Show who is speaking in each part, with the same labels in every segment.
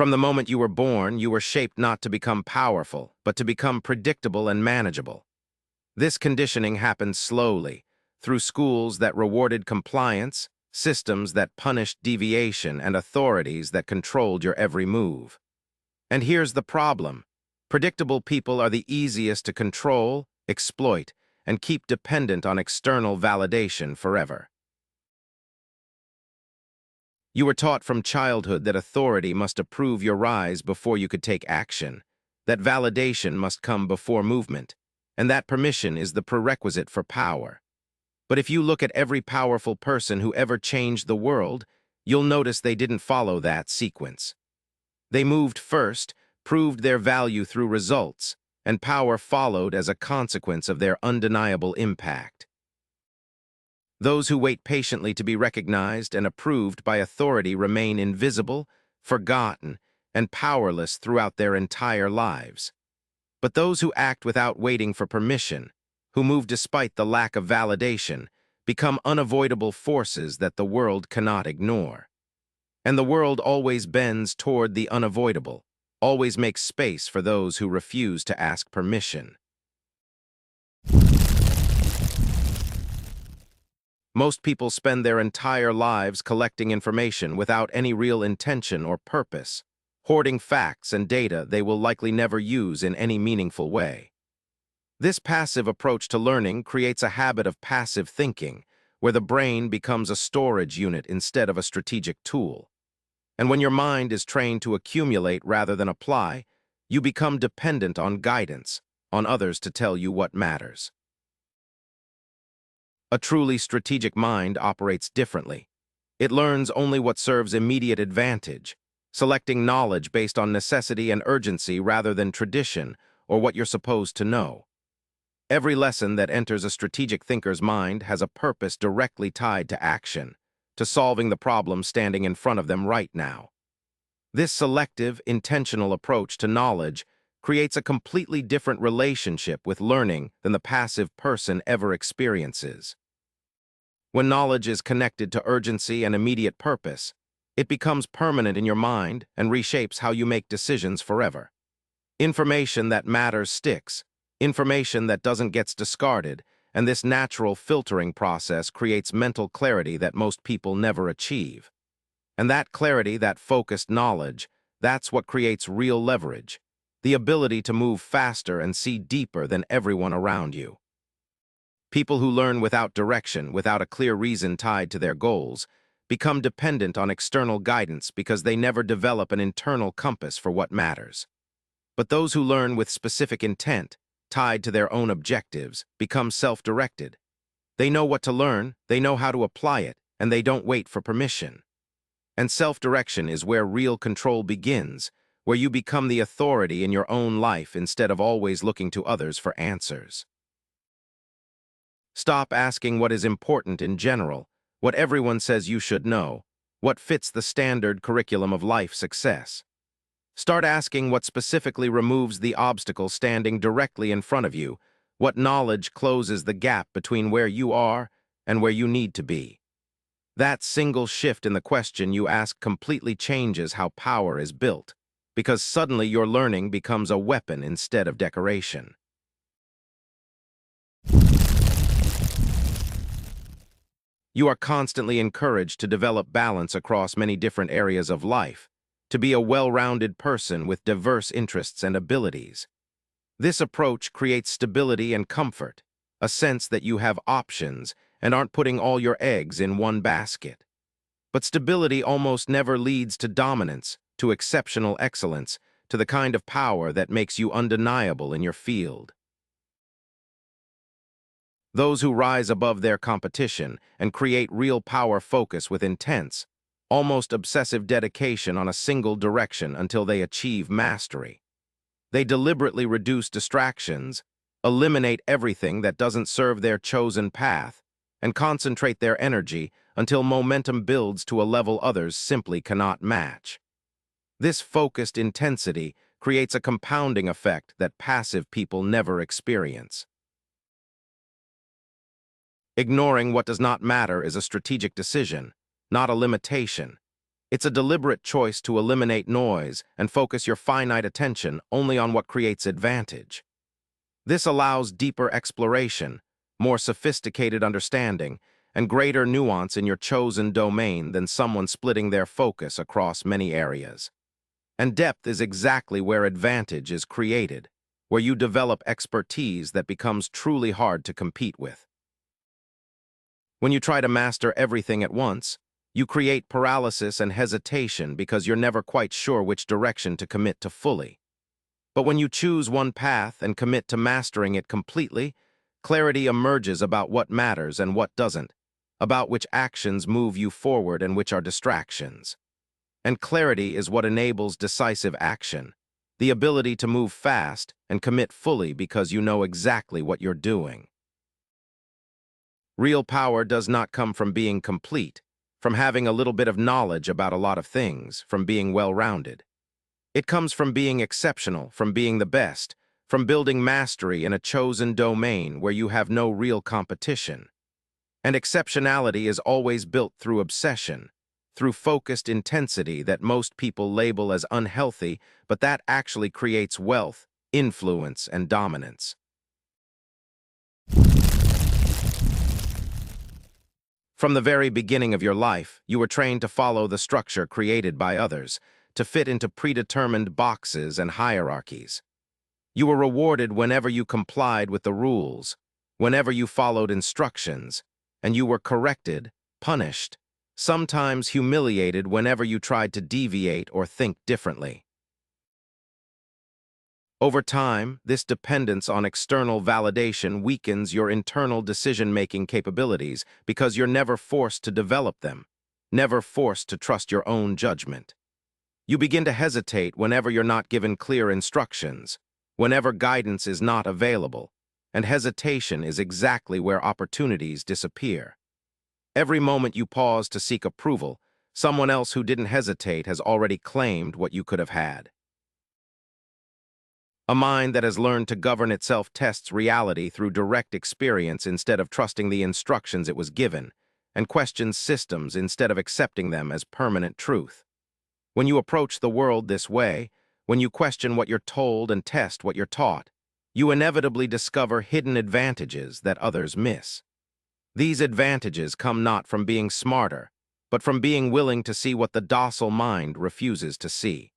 Speaker 1: From the moment you were born, you were shaped not to become powerful, but to become predictable and manageable. This conditioning happened slowly, through schools that rewarded compliance, systems that punished deviation, and authorities that controlled your every move. And here's the problem. Predictable people are the easiest to control, exploit, and keep dependent on external validation forever. You were taught from childhood that authority must approve your rise before you could take action, that validation must come before movement, and that permission is the prerequisite for power. But if you look at every powerful person who ever changed the world, you'll notice they didn't follow that sequence. They moved first, proved their value through results, and power followed as a consequence of their undeniable impact. Those who wait patiently to be recognized and approved by authority remain invisible, forgotten, and powerless throughout their entire lives. But those who act without waiting for permission, who move despite the lack of validation, become unavoidable forces that the world cannot ignore. And the world always bends toward the unavoidable, always makes space for those who refuse to ask permission. Most people spend their entire lives collecting information without any real intention or purpose, hoarding facts and data they will likely never use in any meaningful way. This passive approach to learning creates a habit of passive thinking, where the brain becomes a storage unit instead of a strategic tool. And when your mind is trained to accumulate rather than apply, you become dependent on guidance, on others to tell you what matters. A truly strategic mind operates differently. It learns only what serves immediate advantage, selecting knowledge based on necessity and urgency rather than tradition or what you're supposed to know. Every lesson that enters a strategic thinker's mind has a purpose directly tied to action, to solving the problem standing in front of them right now. This selective, intentional approach to knowledge creates a completely different relationship with learning than the passive person ever experiences. When knowledge is connected to urgency and immediate purpose, it becomes permanent in your mind and reshapes how you make decisions forever. Information that matters sticks, information that doesn't gets discarded, and this natural filtering process creates mental clarity that most people never achieve. And that clarity, that focused knowledge, that's what creates real leverage, the ability to move faster and see deeper than everyone around you. People who learn without direction, without a clear reason tied to their goals, become dependent on external guidance because they never develop an internal compass for what matters. But those who learn with specific intent, tied to their own objectives, become self-directed. They know what to learn, they know how to apply it, and they don't wait for permission. And self-direction is where real control begins, where you become the authority in your own life instead of always looking to others for answers. Stop asking what is important in general, what everyone says you should know, what fits the standard curriculum of life success. Start asking what specifically removes the obstacle standing directly in front of you, what knowledge closes the gap between where you are and where you need to be. That single shift in the question you ask completely changes how power is built, because suddenly your learning becomes a weapon instead of decoration. You are constantly encouraged to develop balance across many different areas of life, to be a well-rounded person with diverse interests and abilities. This approach creates stability and comfort, a sense that you have options and aren't putting all your eggs in one basket. But stability almost never leads to dominance, to exceptional excellence, to the kind of power that makes you undeniable in your field. Those who rise above their competition and create real power focus with intense, almost obsessive dedication on a single direction until they achieve mastery. They deliberately reduce distractions, eliminate everything that doesn't serve their chosen path, and concentrate their energy until momentum builds to a level others simply cannot match. This focused intensity creates a compounding effect that passive people never experience. Ignoring what does not matter is a strategic decision, not a limitation. It's a deliberate choice to eliminate noise and focus your finite attention only on what creates advantage. This allows deeper exploration, more sophisticated understanding, and greater nuance in your chosen domain than someone splitting their focus across many areas. And depth is exactly where advantage is created, where you develop expertise that becomes truly hard to compete with. When you try to master everything at once, you create paralysis and hesitation because you're never quite sure which direction to commit to fully. But when you choose one path and commit to mastering it completely, clarity emerges about what matters and what doesn't, about which actions move you forward and which are distractions. And clarity is what enables decisive action, the ability to move fast and commit fully because you know exactly what you're doing. Real power does not come from being complete, from having a little bit of knowledge about a lot of things, from being well-rounded. It comes from being exceptional, from being the best, from building mastery in a chosen domain where you have no real competition. And exceptionality is always built through obsession, through focused intensity that most people label as unhealthy, but that actually creates wealth, influence, and dominance. From the very beginning of your life, you were trained to follow the structure created by others, to fit into predetermined boxes and hierarchies. You were rewarded whenever you complied with the rules, whenever you followed instructions, and you were corrected, punished, sometimes humiliated whenever you tried to deviate or think differently. Over time, this dependence on external validation weakens your internal decision-making capabilities because you're never forced to develop them, never forced to trust your own judgment. You begin to hesitate whenever you're not given clear instructions, whenever guidance is not available, and hesitation is exactly where opportunities disappear. Every moment you pause to seek approval, someone else who didn't hesitate has already claimed what you could have had. A mind that has learned to govern itself tests reality through direct experience instead of trusting the instructions it was given, and questions systems instead of accepting them as permanent truth. When you approach the world this way, when you question what you're told and test what you're taught, you inevitably discover hidden advantages that others miss. These advantages come not from being smarter, but from being willing to see what the docile mind refuses to see.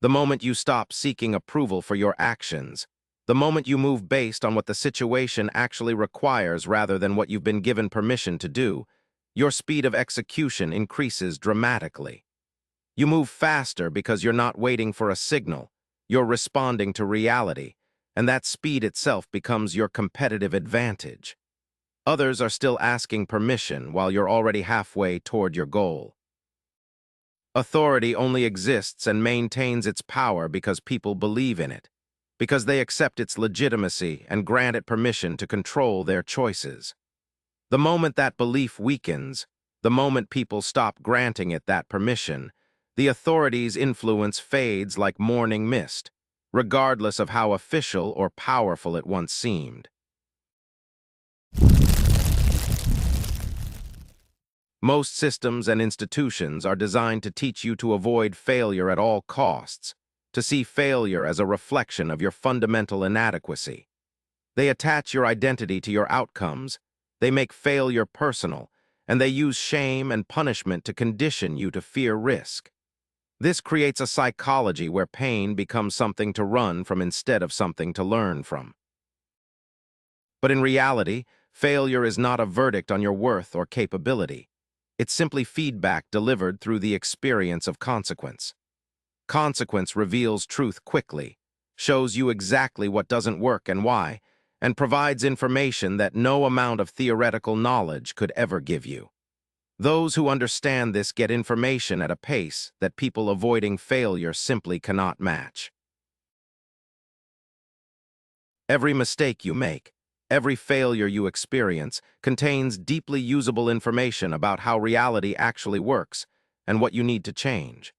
Speaker 1: The moment you stop seeking approval for your actions, the moment you move based on what the situation actually requires rather than what you've been given permission to do, your speed of execution increases dramatically. You move faster because you're not waiting for a signal, you're responding to reality, and that speed itself becomes your competitive advantage. Others are still asking permission while you're already halfway toward your goal. Authority only exists and maintains its power because people believe in it, because they accept its legitimacy and grant it permission to control their choices. The moment that belief weakens, the moment people stop granting it that permission, the authority's influence fades like morning mist, regardless of how official or powerful it once seemed. Most systems and institutions are designed to teach you to avoid failure at all costs, to see failure as a reflection of your fundamental inadequacy. They attach your identity to your outcomes, they make failure personal, and they use shame and punishment to condition you to fear risk. This creates a psychology where pain becomes something to run from instead of something to learn from. But in reality, failure is not a verdict on your worth or capability. It's simply feedback delivered through the experience of consequence. Consequence reveals truth quickly, shows you exactly what doesn't work and why, and provides information that no amount of theoretical knowledge could ever give you. Those who understand this get information at a pace that people avoiding failure simply cannot match. Every mistake you make, every failure you experience, contains deeply usable information about how reality actually works and what you need to change.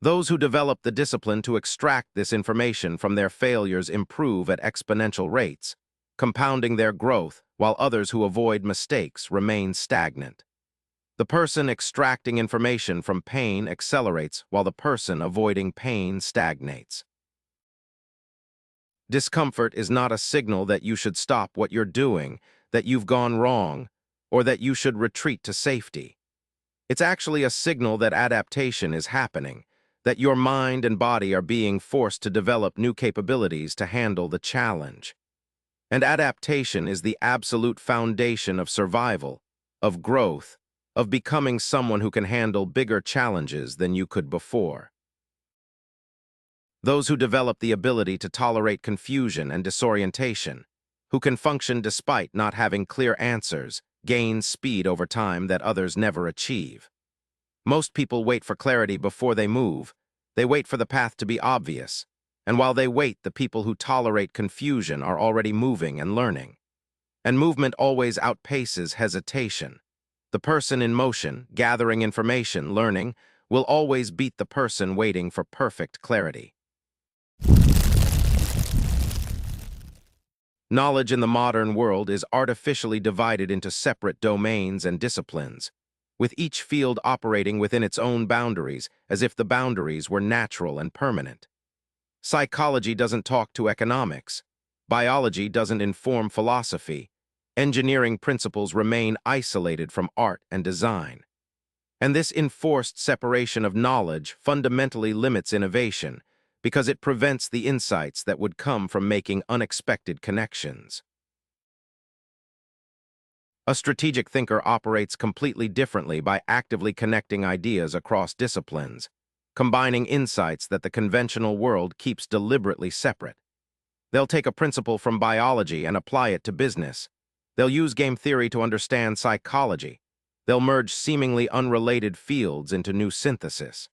Speaker 1: Those who develop the discipline to extract this information from their failures improve at exponential rates, compounding their growth, while others who avoid mistakes remain stagnant. The person extracting information from pain accelerates while the person avoiding pain stagnates. Discomfort is not a signal that you should stop what you're doing, that you've gone wrong, or that you should retreat to safety. It's actually a signal that adaptation is happening, that your mind and body are being forced to develop new capabilities to handle the challenge. And adaptation is the absolute foundation of survival, of growth, of becoming someone who can handle bigger challenges than you could before. Those who develop the ability to tolerate confusion and disorientation, who can function despite not having clear answers, gain speed over time that others never achieve. Most people wait for clarity before they move. They wait for the path to be obvious. And while they wait, the people who tolerate confusion are already moving and learning. And movement always outpaces hesitation. The person in motion, gathering information, learning, will always beat the person waiting for perfect clarity. Knowledge in the modern world is artificially divided into separate domains and disciplines, with each field operating within its own boundaries as if the boundaries were natural and permanent. Psychology doesn't talk to economics. Biology doesn't inform philosophy. Engineering principles remain isolated from art and design. And this enforced separation of knowledge fundamentally limits innovation because it prevents the insights that would come from making unexpected connections. A strategic thinker operates completely differently by actively connecting ideas across disciplines, combining insights that the conventional world keeps deliberately separate. They'll take a principle from biology and apply it to business. They'll use game theory to understand psychology. They'll merge seemingly unrelated fields into new synthesis.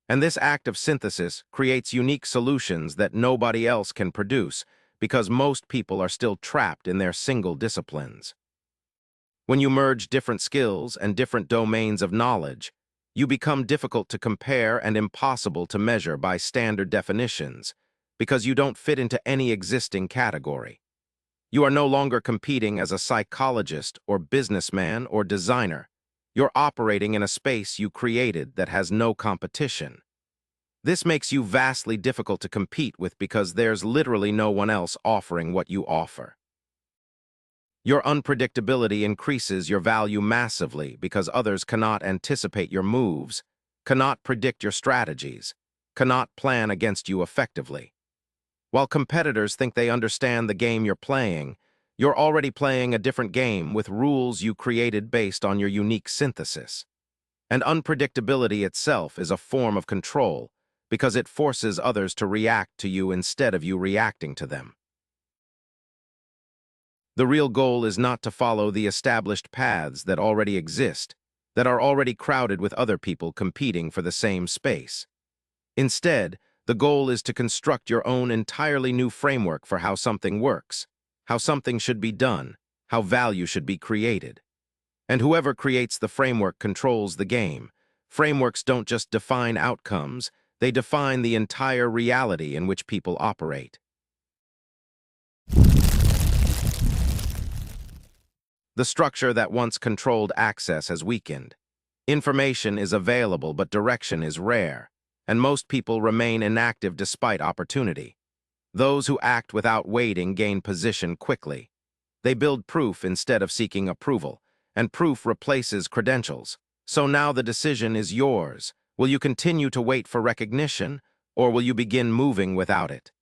Speaker 1: And this act of synthesis creates unique solutions that nobody else can produce because most people are still trapped in their single disciplines. When you merge different skills and different domains of knowledge, you become difficult to compare and impossible to measure by standard definitions because you don't fit into any existing category. You are no longer competing as a psychologist or businessman or designer. You're operating in a space you created that has no competition. This makes you vastly difficult to compete with because there's literally no one else offering what you offer. Your unpredictability increases your value massively because others cannot anticipate your moves, cannot predict your strategies, cannot plan against you effectively. While competitors think they understand the game you're playing, you're already playing a different game with rules you created based on your unique synthesis. And unpredictability itself is a form of control because it forces others to react to you instead of you reacting to them. The real goal is not to follow the established paths that already exist, that are already crowded with other people competing for the same space. Instead, the goal is to construct your own entirely new framework for how something works, how something should be done, how value should be created. And whoever creates the framework controls the game. Frameworks don't just define outcomes, they define the entire reality in which people operate. The structure that once controlled access has weakened. Information is available, but direction is rare, and most people remain inactive despite opportunity. Those who act without waiting gain position quickly. They build proof instead of seeking approval, and proof replaces credentials. So now the decision is yours. Will you continue to wait for recognition, or will you begin moving without it?